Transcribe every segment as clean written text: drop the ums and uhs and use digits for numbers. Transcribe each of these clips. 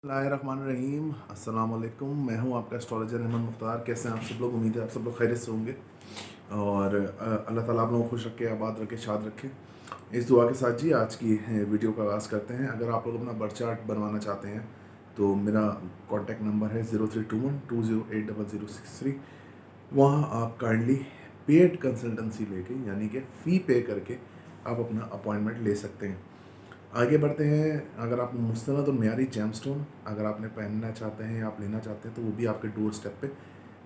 बिस्मिल्लाहिर्रहमानिर्रहीम। अस्सलाम वालेकुम। मैं हूं आपका एस्ट्रोलॉजर अहमद मुख्तार। कैसे हैं आप सब लोग? उम्मीद है आप सब लोग खैरियत से होंगे और अल्लाह ताला आप लोगों को खुश रखे, आबाद रखे, शाद रखे। इस दुआ के साथ जी आज की वीडियो का आगाज़ करते हैं। अगर आप लोग अपना बर्थ चार्ट बनवाना चाहते हैं तो मेरा कॉन्टैक्ट नंबर है 0321208063। वहाँ आप काइंडली पेड कंसल्टेंसी लेके यानी कि फ़ी पे करके आप अपना अपॉइंटमेंट ले सकते हैं। आगे बढ़ते हैं। अगर आप मुस्तनद और मेयारी जेमस्टोन अगर आपने पहनना चाहते हैं या आप लेना चाहते हैं तो वो भी आपके डोर स्टेप पे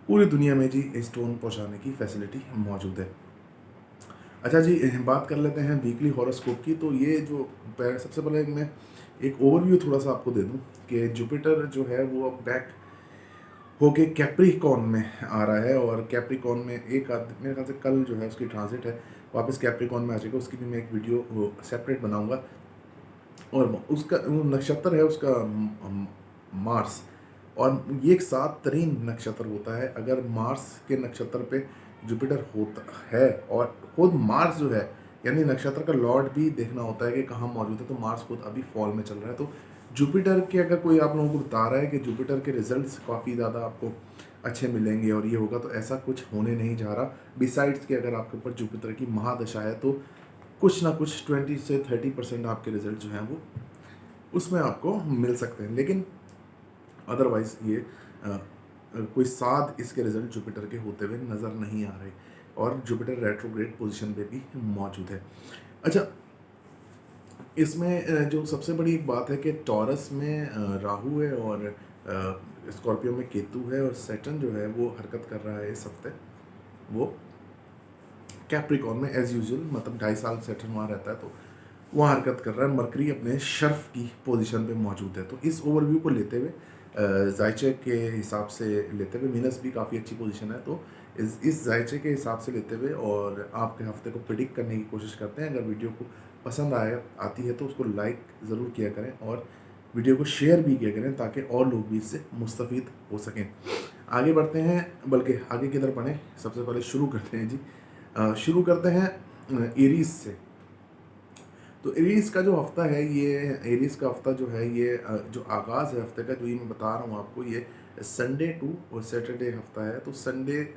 पूरी दुनिया में जी स्टोन पहुंचाने की फैसिलिटी मौजूद है। अच्छा जी, बात कर लेते हैं वीकली हॉरोस्कोप की। तो ये जो सबसे पहले मैं एक ओवरव्यू थोड़ा सा आपको दे दूं कि जुपिटर जो है वो अब बैक होके कैप्रिकॉर्न में आ रहा है और कैप्रिकॉर्न में मेरे ख्याल से कल जो है उसकी ट्रांजिट है, वापस कैप्रिकॉर्न में आ जाएगा। उसकी भी मैं एक वीडियो सेपरेट बनाऊंगा। और उसका वो नक्षत्र है उसका मार्स। और ये एक सात तरीन नक्षत्र होता है। अगर मार्स के नक्षत्र पे जुपिटर होता है और खुद मार्स जो है यानी नक्षत्र का लॉर्ड भी देखना होता है कि कहाँ मौजूद है, तो मार्स खुद अभी फॉल में चल रहा है। तो जुपिटर के अगर कोई आप लोगों को बता रहा है कि जुपिटर के रिजल्ट्स काफ़ी ज़्यादा आपको अच्छे मिलेंगे और ये होगा, तो ऐसा कुछ होने नहीं जा रहा। बिसाइड्स कि अगर आपके ऊपर जुपिटर की महादशा है तो कुछ ना कुछ 20 से 30% आपके रिजल्ट जो हैं वो उसमें आपको मिल सकते हैं। लेकिन अदरवाइज ये कोई साथ इसके रिजल्ट जुपिटर के होते हुए नज़र नहीं आ रहे और जुपिटर रेट्रोग्रेड पोजीशन पे भी मौजूद है। अच्छा, इसमें जो सबसे बड़ी एक बात है कि टॉरस में राहु है और स्कॉर्पियो में केतु है और सैटर्न जो है वो हरकत कर रहा है इस हफ्ते। वो कैप्रिकॉर्न में एज यूजुअल, मतलब 2.5 साल सैटर्न वहाँ रहता है तो वहाँ हरकत कर रहा है। मरकरी अपने शर्फ की पोजीशन पे मौजूद है। तो इस ओवरव्यू को लेते हुए जायचे के हिसाब से लेते हुए वीनस भी काफ़ी अच्छी पोजीशन है। तो इस जायचे के हिसाब से लेते हुए और आपके हफ्ते को प्रिडिक्ट करने की कोशिश करते हैं। अगर वीडियो को पसंद आती है तो उसको लाइक ज़रूर किया करें और वीडियो को शेयर भी किया करें ताकि और लोग भी इससे मुस्तफ़ीद हो सकें। आगे बढ़ते हैं, बल्कि आगे किधर बढ़ें, सबसे पहले शुरू करते हैं जी। शुरू करते हैं एरीज से। तो एरीज का जो हफ्ता है, ये एरीज का हफ्ता जो है ये जो आगाज़ है हफ्ते का, जो ये मैं बता रहा हूँ आपको, ये संडे टू और सैटरडे हफ्ता है। तो संडे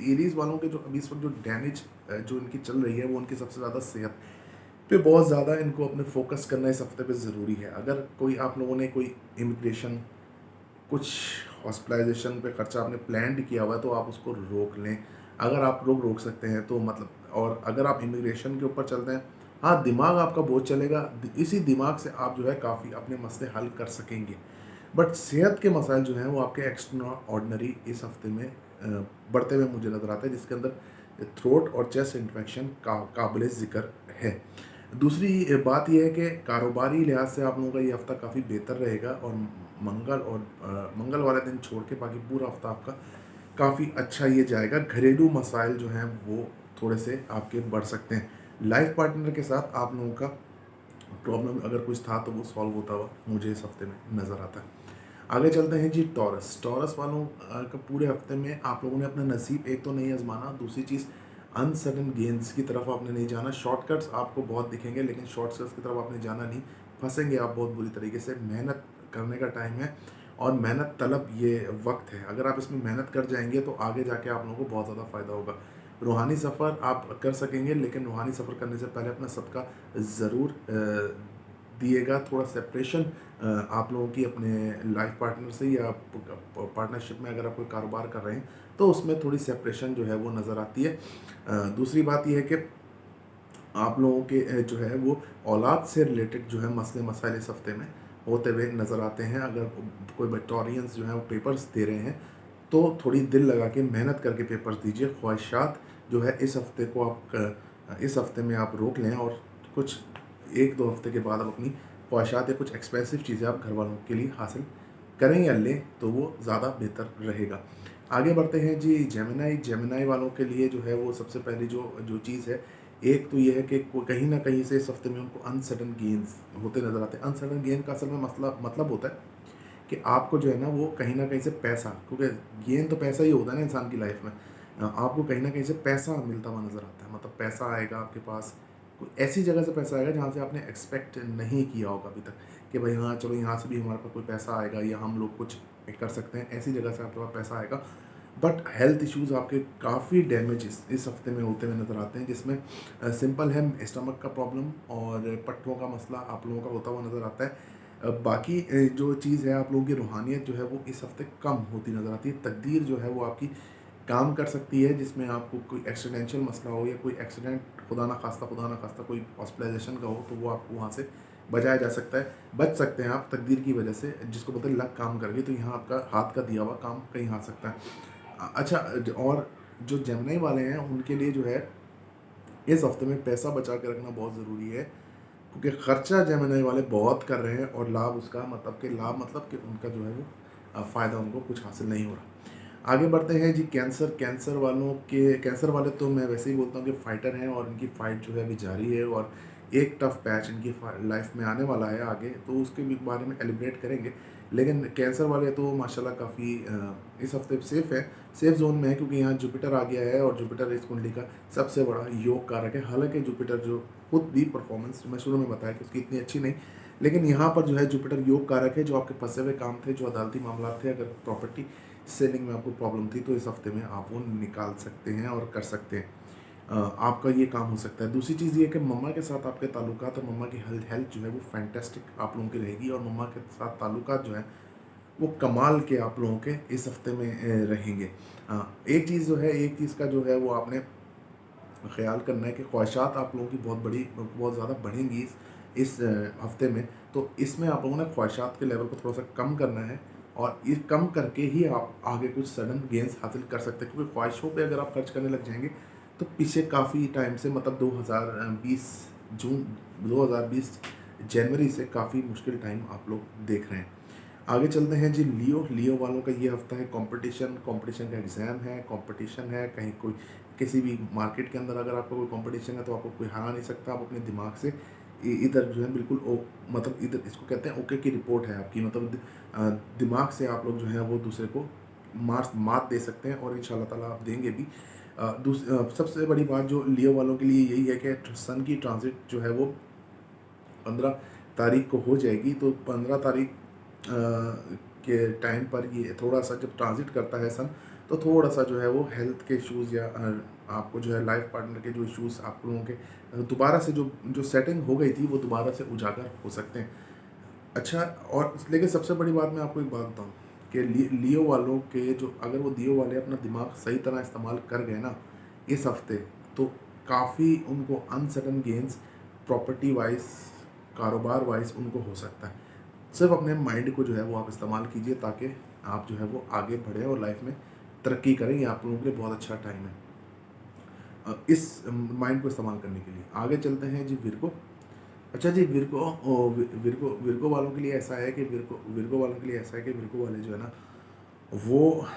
एरीज वालों के जो अभी इस वक्त जो डैमेज जो इनकी चल रही है वो उनकी सबसे ज़्यादा सेहत पे बहुत ज़्यादा इनको अपने फोकस करना इस हफ्ते पे ज़रूरी है। अगर कोई आप लोगों ने कोई इमिग्रेशन, कुछ हॉस्पिटलाइजेशन पे खर्चा आपने प्लान किया हुआ है तो आप उसको रोक लें। अगर आप लोग रोक सकते हैं तो मतलब, और अगर आप इमिग्रेशन के ऊपर चलते हैं, हाँ दिमाग आपका बहुत चलेगा, इसी दिमाग से आप जो है काफ़ी अपने मसले हल कर सकेंगे। बट सेहत के मसाइल जो हैं वो आपके एक्स्ट्रा ऑर्डनरी इस हफ्ते में बढ़ते हुए मुझे नज़र आता है, जिसके अंदर थ्रोट और चेस्ट इन्फेक्शन का काबिल ज़िक्र है। दूसरी बात यह है कि कारोबारी लिहाज से आप लोगों का ये हफ़्ता काफ़ी बेहतर रहेगा और मंगल वाले दिन छोड़ के बाकी पूरा हफ्ता आपका काफ़ी अच्छा ये जाएगा। घरेलू मसाइल जो हैं वो थोड़े से आपके बढ़ सकते हैं। लाइफ पार्टनर के साथ आप लोगों का प्रॉब्लम अगर कुछ था तो वो सॉल्व होता हुआ मुझे इस हफ्ते में नज़र आता है। आगे चलते हैं जी टॉरस। टॉरस वालों का पूरे हफ्ते में आप लोगों ने अपना नसीब एक तो नहीं आजमाना, दूसरी चीज़ अनसडन गेंस की तरफ आपने नहीं जाना। शॉर्टकट्स आपको बहुत दिखेंगे लेकिन शॉर्टकट्स की तरफ आपने जाना नहीं, फंसेंगे आप बहुत बुरी तरीके से। मेहनत करने का टाइम है और मेहनत तलब ये वक्त है। अगर आप इसमें मेहनत कर जाएंगे तो आगे जाके आप लोगों को बहुत ज़्यादा फ़ायदा होगा। रूहानी सफ़र आप कर सकेंगे लेकिन रूहानी सफ़र करने से पहले अपना सदका ज़रूर दिएगा। थोड़ा सेपरेशन आप लोगों की अपने लाइफ पार्टनर से या पार्टनरशिप में अगर आप कोई कारोबार कर रहे हैं तो उसमें थोड़ी सेपरेशन जो है वो नज़र आती है। दूसरी बात यह है कि आप लोगों के जो है वो औलाद से रिलेटेड जो है मसले मसाइल इस हफ्ते में होते हुए नज़र आते हैं। अगर कोई बटोरियंस जो हैं वो पेपर्स दे रहे हैं तो थोड़ी दिल लगा के मेहनत करके पेपर्स दीजिए। ख्वाहिशात जो है इस हफ्ते को इस हफ्ते में आप रोक लें और कुछ 1-2 हफ्ते के बाद आप अपनी ख्वाहिशात या कुछ एक्सपेंसिव चीज़ें आप घर वालों के लिए हासिल करें या लें तो वो ज़्यादा बेहतर रहेगा। आगे बढ़ते हैं जी जेमिनाई। जेमिनाई वालों के लिए जो है वो सबसे पहली जो जो चीज़ है, एक तो ये है कि कहीं ना कहीं से इस हफ्ते में उनको अनसडन गेन्स होते नज़र आते हैं। अनसडन गेन का असल में मतलब होता है कि आपको जो है ना कहीं से पैसा, क्योंकि गेन तो पैसा ही होता है ना इंसान की लाइफ में, आपको कहीं ना कहीं से पैसा मिलता हुआ नज़र आता है। मतलब पैसा आएगा आपके पास, कोई ऐसी जगह से पैसा आएगा जहाँ से आपने एक्सपेक्ट नहीं किया होगा अभी तक, कि भाई हाँ चलो यहाँ से भी हमारे पास कोई पैसा आएगा या हम लोग कुछ कर सकते हैं, ऐसी जगह से आपके पास पैसा आएगा। बट हेल्थ इश्यूज़ आपके काफ़ी डैमेज इस हफ्ते में होते हुए नज़र आते हैं, जिसमें सिंपल है स्टमक का प्रॉब्लम और पट्टों का मसला आप लोगों का होता हुआ नज़र आता है। बाकी जो चीज़ है, आप लोगों की रूहानियत जो है वो इस हफ्ते कम होती नज़र आती है। तकदीर जो है वो आपकी काम कर सकती है, जिसमें आपको कोई एक्सीडेंशियल मसला हो या कोई एक्सीडेंट खुदा ना खास्ता कोई हॉस्पिटलाइजेशन का हो, तो वो आपको वहाँ से बचाया जा सकता है, बच सकते हैं आप तकदीर की वजह से, जिसको बोलते हैं लक काम कर गई, तो यहाँ आपका हाथ का दिया हुआ काम कहीं आ सकता है। अच्छा, और जो जेमिनी वाले हैं उनके लिए जो है इस हफ्ते में पैसा बचा के रखना बहुत ज़रूरी है, क्योंकि खर्चा जेमिनी वाले बहुत कर रहे हैं और लाभ उसका लाभ मतलब कि उनका जो है वो फ़ायदा उनको कुछ हासिल नहीं हो रहा। आगे बढ़ते हैं जी, कैंसर वाले तो मैं वैसे ही बोलता हूँ कि फ़ाइटर हैं और इनकी फ़ाइट जो है अभी जारी है, और एक टफ पैच इनकी लाइफ में आने वाला है आगे, तो उसके भी बारे में एलिब्रेट करेंगे। लेकिन कैंसर वाले तो माशाल्लाह काफ़ी इस हफ्ते सेफ जोन में है, क्योंकि यहाँ जुपिटर आ गया है और जुपिटर इस कुंडली का सबसे बड़ा योग कारक है। हालांकि जुपिटर जो खुद भी परफॉर्मेंस मैं शुरू में बताया कि उसकी इतनी अच्छी नहीं, लेकिन यहाँ पर जो है जुपिटर योग कारक है। जो आपके फंसे हुए काम थे, जो अदालती मामला थे, अगर प्रॉपर्टी सेलिंग में आपको प्रॉब्लम थी, तो इस हफ्ते में आप वो निकाल सकते हैं और कर सकते हैं। आपका ये काम हो सकता है। दूसरी चीज़ ये है कि मम्मा के साथ आपके ताल्लुकात और मम्मा की हेल्थ जो है वो फैंटेस्टिक आप लोगों की रहेगी, और मम्मा के साथ ताल्लुकात जो है वो कमाल के आप लोगों के इस हफ्ते में रहेंगे। एक चीज़ का जो है वो आपने ख़्याल करना है कि ख्वाहिशात आप लोगों की बहुत ज़्यादा बढ़ेंगी इस हफ्ते में। तो इसमें आप लोगों ने ख्वाहिशात के लेवल को थोड़ा सा कम करना है, और ये कम करके ही आप आगे कुछ सडन गेंस हासिल कर सकते हैं, क्योंकि ख्वाहिशों पे अगर आप खर्च करने लग जाएंगे तो पीछे काफ़ी टाइम से, मतलब 2020 जून 2020 जनवरी से काफ़ी मुश्किल टाइम आप लोग देख रहे हैं। आगे चलते हैं जी, लियो वालों का ये हफ्ता है कंपटीशन का एग्ज़ाम है, कंपटीशन है कहीं कोई किसी भी मार्केट के अंदर। अगर आपका कोई कंपटीशन है तो आपको कोई हरा नहीं सकता। आप अपने दिमाग से इधर जो है बिल्कुल मतलब इधर इसको कहते हैं ओके की रिपोर्ट है आपकी, मतलब दिमाग से आप लोग जो है वो दूसरे को मात दे सकते हैं, और इंशाल्लाह ताला आप देंगे भी। सबसे बड़ी बात जो लियो वालों के लिए यही है कि सन की ट्रांजिट जो है वो 15 तारीख को हो जाएगी। तो 15 तारीख के टाइम पर ये थोड़ा सा जब ट्रांजिट करता है सन, तो थोड़ा सा जो है वो हेल्थ के इश्यूज़ या आपको जो है लाइफ पार्टनर के जो इश्यूज़ आप लोगों के दोबारा से जो सेटिंग हो गई थी वो दोबारा से उजागर हो सकते हैं। अच्छा, और लेकिन सबसे बड़ी बात मैं आपको एक बात बताऊँ कि लियो वालों के जो, अगर वो लियो वाले अपना दिमाग सही तरह इस्तेमाल कर गए ना इस हफ्ते, तो काफ़ी उनको अनसर्टन गेन्स प्रॉपर्टी वाइज, कारोबार वाइज उनको हो सकता है। सिर्फ अपने माइंड को जो है वो आप इस्तेमाल कीजिए, ताकि आप जो है वो आगे बढ़ें और लाइफ में तरक्की करें। ये आप लोगों के लिए बहुत अच्छा टाइम है इस माइंड को इस्तेमाल करने के लिए। आगे चलते हैं जी, विर्गो। अच्छा जी, विर्गो वालों के लिए ऐसा है कि विर्गो वाले जो है ना वो,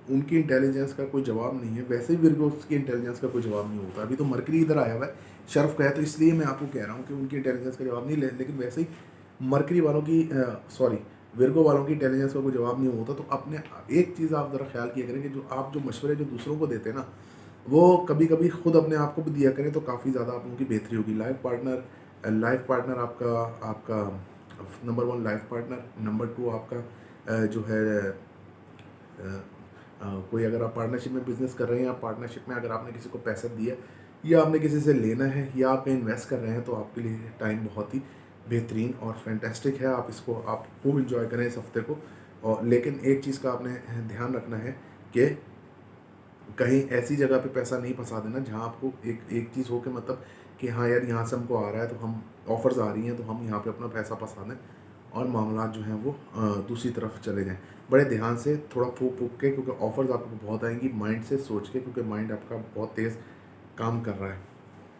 उनकी इंटेलिजेंस का कोई जवाब नहीं है। वैसे ही विर्गोस की इंटेलिजेंस का कोई जवाब नहीं होता। अभी तो मरकरी इधर आया हुआ है, शर्फ का है, तो इसलिए मैं आपको कह रहा हूँ कि उनकी इंटेलिजेंस का जवाब नहीं, लेकिन वैसे ही मरकरी वालों की सॉरी विर्गो वालों की इंटेलिजेंस का कोई जवाब नहीं होता। तो अपने एक चीज़ आप ज़रा ख्याल किया करें कि जो आप जो मशवरे जो दूसरों को देते हैं ना, वो कभी कभी खुद अपने आप को भी दिया करें, तो काफ़ी ज़्यादा आप लोगों की बेहतरी होगी। लाइफ पार्टनर आपका आपका नंबर 1 लाइफ पार्टनर, नंबर 2 आपका जो है कोई, अगर आप पार्टनरशिप में बिजनेस कर रहे हैं या पार्टनरशिप में अगर आपने किसी को पैसा दिया या आपने किसी से लेना है या आप इन्वेस्ट कर रहे हैं, तो आपके लिए टाइम बहुत ही बेहतरीन और फैंटेस्टिक है। आप खूब इंजॉय करें इस हफ्ते को। और लेकिन एक चीज़ का आपने ध्यान रखना है कि कहीं ऐसी जगह पे पैसा नहीं फंसा देना जहाँ आपको एक एक चीज़ हो कि मतलब कि हाँ यार, यहाँ से हमको आ रहा है, तो हम ऑफ़र्स आ रही हैं तो हम यहाँ पे अपना पैसा फंसा दें और मामला जो हैं वो दूसरी तरफ चले जाएँ। बड़े ध्यान से थोड़ा फूक फूक के, क्योंकि ऑफ़र्स आपको बहुत आएंगी, माइंड से सोच के, क्योंकि माइंड आपका बहुत तेज़ काम कर रहा है।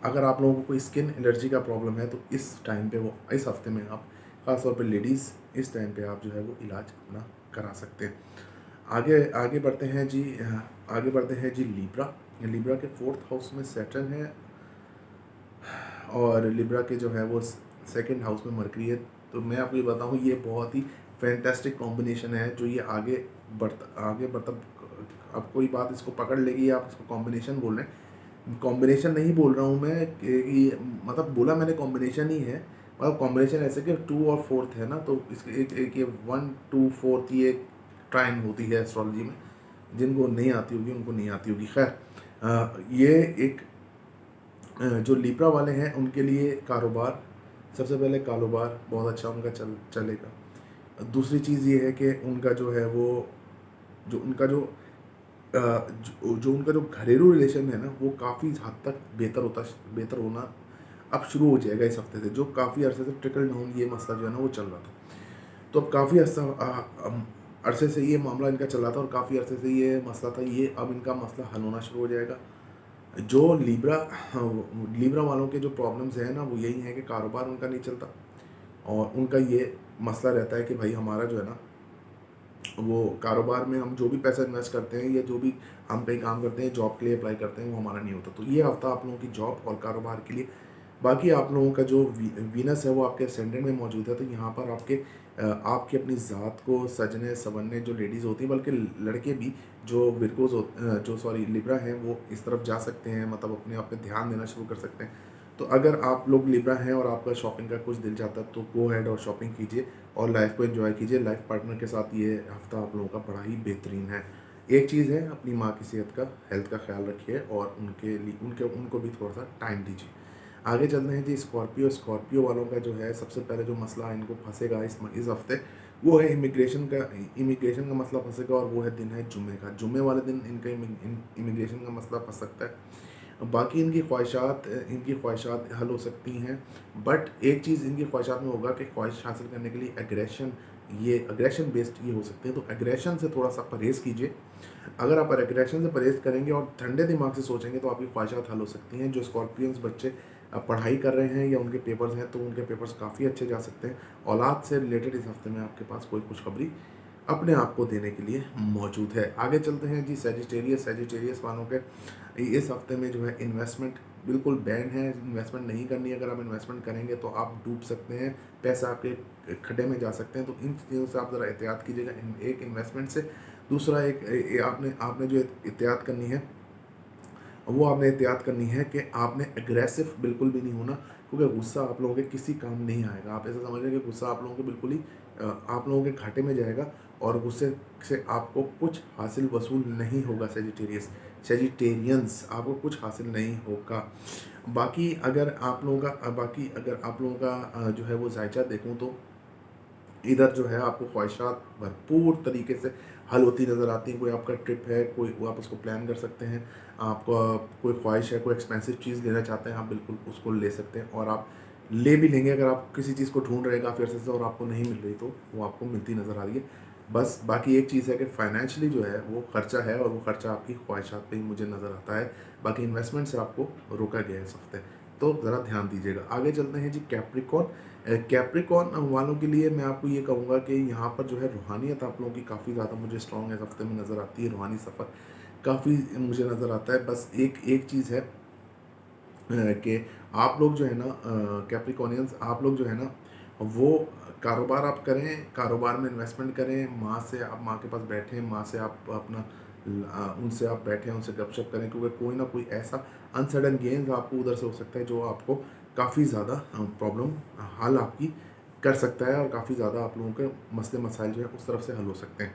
अगर आप लोगों को कोई स्किन एलर्जी का प्रॉब्लम है, तो इस टाइम पे वो इस हफ्ते में आप, ख़ास तौर पे लेडीज़, इस टाइम पे आप जो है वो इलाज अपना करा सकते हैं। आगे आगे बढ़ते हैं जी आगे बढ़ते हैं जी, लिब्रा के 4th हाउस में सैटर्न है, और लिब्रा के जो है वो 2nd हाउस में मरकरी है। तो मैं आपको ये बताऊँ, ये बहुत ही फैंटेस्टिक कॉम्बिनेशन है जो ये आगे बढ़ता, अब कोई बात इसको पकड़ लेगी, आप इसको कॉम्बिनेशन बोल रहे हैं, कॉम्बिनेशन नहीं बोल रहा हूँ मैं कि मतलब बोला मैंने कॉम्बिनेशन ही है, मतलब कॉम्बिनेशन ऐसे कि 2 और 4 है ना, तो इसके एक ये 1 2 4 की एक ट्राइन होती है एस्ट्रोलॉजी में। जिनको नहीं आती होगी उनको नहीं आती होगी, खैर। ये एक जो लिब्रा वाले हैं उनके लिए कारोबार, सबसे पहले कारोबार बहुत अच्छा उनका चलेगा। दूसरी चीज़ ये है कि उनका जो है वो जो उनका जो उनका जो घरेलू रिलेशन है ना, वो काफ़ी हद तक बेहतर होना अब शुरू हो जाएगा इस हफ्ते से। जो काफ़ी अरसे से ट्रिकल डाउन ये मसला जो है ना वो चल रहा था, तो अब काफ़ी अरसे से ये मामला इनका चल रहा था और काफ़ी अरसे से ये मसला था, ये अब इनका मसला हल होना शुरू हो जाएगा। जो लिब्रा वालों के जो प्रॉब्लम्स हैं ना, वो यही है कि कारोबार उनका नहीं चलता, और उनका ये मसला रहता है कि भाई हमारा जो है ना, वो कारोबार में हम जो भी पैसा इन्वेस्ट करते हैं या जो भी हम कहीं काम करते हैं, जॉब के लिए अप्लाई करते हैं, वो हमारा नहीं होता। तो ये हफ्ता आप लोगों की जॉब और कारोबार के लिए। बाकी आप लोगों का जो वीनस है वो आपके असेंडेंट में मौजूद है, तो यहाँ पर आपकी अपनी ज़ात को सजने संवरने जो लेडीज़ होती हैं, बल्कि लड़के भी जो विरगोज हो जो सॉरी लिब्रा हैं, वो इस तरफ जा सकते हैं, मतलब अपने आप पे ध्यान देना शुरू कर सकते हैं। तो अगर आप लोग लिब्रा हैं और आपका शॉपिंग का कुछ दिल चाहता है, तो गो हेड और शॉपिंग कीजिए और लाइफ को एंजॉय कीजिए। लाइफ पार्टनर के साथ ये हफ्ता आप लोगों का बड़ा ही बेहतरीन है। एक चीज़ है, अपनी माँ की सेहत का, हेल्थ का ख्याल रखिए और उनके लिए उनको भी थोड़ा सा टाइम दीजिए। आगे चलते हैं जी, स्कॉर्पियो वालों का जो है, सबसे पहले जो मसला इनको फंसेगा इस हफ्ते, वो है इमिग्रेशन का मसला फंसेगा, और वो है दिन है जुम्मे का। जुम्मे वाले दिन इनका इमिग्रेशन का मसला फंस सकता है। बाकी इनकी ख्वाहिशात हल हो सकती हैं, बट एक चीज़ इनकी ख्वाहिशात में होगा कि ख्वाहिश हासिल करने के लिए एग्रेशन बेस्ड ये हो सकते हैं, तो एग्रेशन से थोड़ा सा परहेज़ कीजिए। अगर आप एग्रेशन से परहेज़ करेंगे और ठंडे दिमाग से सोचेंगे, तो आपकी ख्वाहिशात हल हो सकती हैं। जो स्कॉर्पियंस बच्चे पढ़ाई कर रहे हैं या उनके पेपर्स हैं, तो उनके पेपर्स काफ़ी अच्छे जा सकते हैं। औलाद से रिलेटेड इस हफ्ते में आपके पास कोई खुशखबरी अपने आप को देने के लिए मौजूद है। आगे चलते हैं जी, सैजिटेरियस वालों के इस हफ्ते में जो है इन्वेस्टमेंट बिल्कुल बैन है। इन्वेस्टमेंट नहीं करनी है। अगर आप इन्वेस्टमेंट करेंगे तो आप डूब सकते हैं, पैसा आपके खड्डे में जा सकते हैं। तो इन चीज़ों से आप ज़रा एहतियात कीजिएगा, एक इन्वेस्टमेंट से। दूसरा आपने जो एहतियात करनी है, वो आपने एहतियात करनी है कि आपने एग्रेसिव बिल्कुल भी नहीं होना, क्योंकि गुस्सा आप लोगों के किसी काम नहीं आएगा। आप ऐसा समझ रहे हैं कि गुस्सा आप लोगों के बिल्कुल ही आप लोगों के घाटे में जाएगा, और गुस्से से आपको कुछ हासिल वसूल नहीं होगा। सेजिटेरियंस आपको कुछ हासिल नहीं होगा। बाकी अगर आप लोगों का जो है वो जायचा देखूँ, तो इधर जो है आपको ख्वाहिशात भरपूर तरीके से हल होती नज़र आती हैं। कोई आपका ट्रिप है, कोई वो आप उसको प्लान कर सकते हैं। आपका कोई ख्वाहिश है, कोई एक्सपेंसिव चीज़ लेना चाहते हैं, आप बिल्कुल उसको ले सकते हैं, और आप ले भी लेंगे। अगर आप किसी चीज़ को ढूंढ रहे हैं काफ़ी अर्से से और आपको नहीं मिल रही, तो वो आपको मिलती नज़र आ रही है। बस बाकी एक चीज़ है कि फाइनेंशियली जो है वो खर्चा है, और वो खर्चा आपकी ख्वाहिशात पे ही मुझे नज़र आता है। बाकी इन्वेस्टमेंट से आपको रोका गया है इस हफ्ते, तो ज़रा ध्यान दीजिएगा। आगे चलते हैं जी, कैप्रिकॉन वालों के लिए मैं आपको ये कहूँगा कि यहाँ पर जो है रूहानियत आप लोगों की काफ़ी ज़्यादा मुझे स्ट्रॉन्ग इस हफ्ते में नज़र आती है। रूहानी सफ़र काफ़ी मुझे नज़र आता है। बस एक एक चीज़ है कि आप लोग जो है ना, कैप्रिकॉनियंस आप लोग जो है ना, वो कारोबार आप करें, कारोबार में इन्वेस्टमेंट करें। माँ के पास बैठें, माँ से आप उनसे आप बैठें, उनसे गपशप करें, क्योंकि कोई ना कोई ऐसा अनसडन गेंस आपको उधर से हो सकता है जो आपको काफ़ी ज़्यादा प्रॉब्लम हल आपकी कर सकता है, और काफ़ी ज़्यादा आप लोगों के मसले मसाइल जो है उस तरफ से हल हो सकते हैं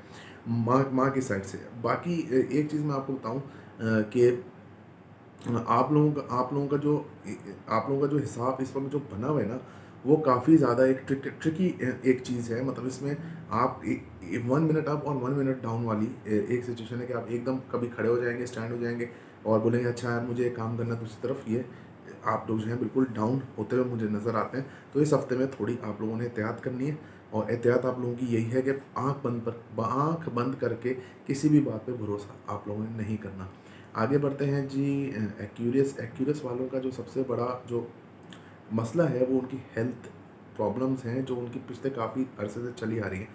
माँ की साइड से। बाकी एक चीज़ मैं आपको बताऊँ कि आप लोगों का जो हिसाब इस वक्त जो बना हुआ है ना, वो काफ़ी ज़्यादा एक ट्रिकी एक चीज़ है। मतलब इसमें आप 1 मिनट अप और 1 मिनट डाउन वाली एक सिचुएशन है कि आप एकदम कभी खड़े हो जाएंगे, स्टैंड हो जाएंगे और बोलेंगे अच्छा यार मुझे एक काम करना है। दूसरी तरफ ये आप लोग जो हैं बिल्कुल डाउन होते हुए मुझे नज़र आते हैं। तो इस हफ्ते में थोड़ी आप लोगों ने एहतियात करनी है, और एहतियात आप लोगों की यही है कि आँख बंद करके किसी भी बात पे भरोसा आप लोगों ने नहीं करना। आगे बढ़ते हैं जी, एक्यूरियस वालों का जो सबसे बड़ा जो मसला है, वो उनकी हेल्थ प्रॉब्लम्स हैं, जो उनकी पिछले काफ़ी अरसे से चली आ रही हैं।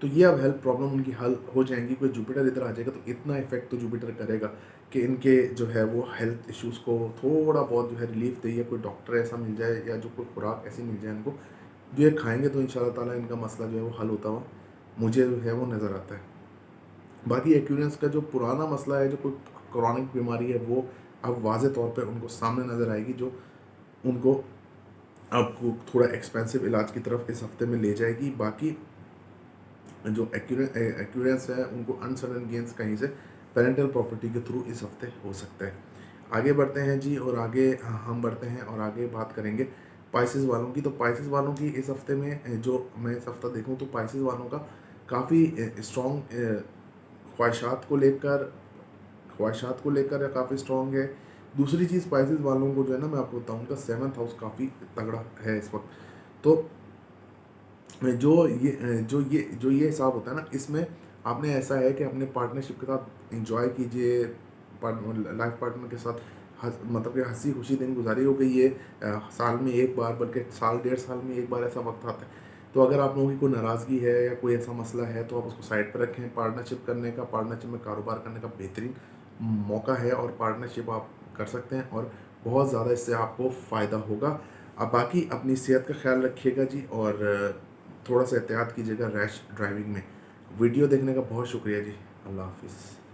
तो ये अब हेल्थ प्रॉब्लम उनकी हल हो जाएंगी। कोई जुपिटर इधर आ जाएगा, तो इतना इफेक्ट तो जुपिटर करेगा कि इनके जो है वो हेल्थ इश्यूज़ को थोड़ा बहुत जो है रिलीफ दे, या कोई डॉक्टर ऐसा मिल जाए, या जो कोई खुराक ऐसी मिल जाए इनको, जो ये खाएंगे तो इंशाल्लाह ताला इनका मसला जो है वो हल होता हुआ मुझे जो है वो नज़र आता है। बाकी एक्यूरेंस का जो पुराना मसला है, जो कोई क्रॉनिक बीमारी है, वो अब वाज़े तौर पे उनको सामने नज़र आएगी, जो उनको आपको थोड़ा एक्सपेंसिव इलाज की तरफ इस हफ्ते में ले जाएगी। बाकी जो एक्यूरेंस है उनको अनसडन गेन्स कहीं से पेरेंटल प्रॉपर्टी के थ्रू इस हफ्ते हो सकता है। आगे बढ़ते हैं जी, और आगे हम बढ़ते हैं और आगे बात करेंगे पाइसेस वालों की। तो पाइसेस वालों की इस हफ्ते में जो मैं इस हफ्ता देखूं तो पाइसेस वालों का काफ़ी स्ट्रॉन्ग ख्वाहिशात को लेकर या काफ़ी स्ट्रॉन्ग है। दूसरी चीज़ पाइसेस वालों को जो है ना, मैं आपको बताऊँ, उनका 7th हाउस काफ़ी तगड़ा है इस वक्त। तो जो ये हिसाब होता है ना, इसमें आपने ऐसा है कि अपने पार्टनरशिप के साथ एंजॉय कीजिए, लाइफ पार्टनर के साथ मतलब कि हंसी खुशी दिन गुजारी हो गई। ये साल में एक बार, बल्कि साल 1.5 साल में एक बार ऐसा वक्त आता है। तो अगर आप लोगों की कोई नाराज़गी है या कोई ऐसा मसला है तो आप उसको साइड पर रखें। पार्टनरशिप में कारोबार करने का बेहतरीन मौका है, और पार्टनरशिप आप कर सकते हैं और बहुत ज़्यादा इससे आपको फ़ायदा होगा। अब बाकी अपनी सेहत का ख्याल रखिएगा जी, और थोड़ा सा एहतियात कीजिएगा रैश ड्राइविंग में। वीडियो देखने का बहुत शुक्रिया जी। अल्लाह हाफिज़।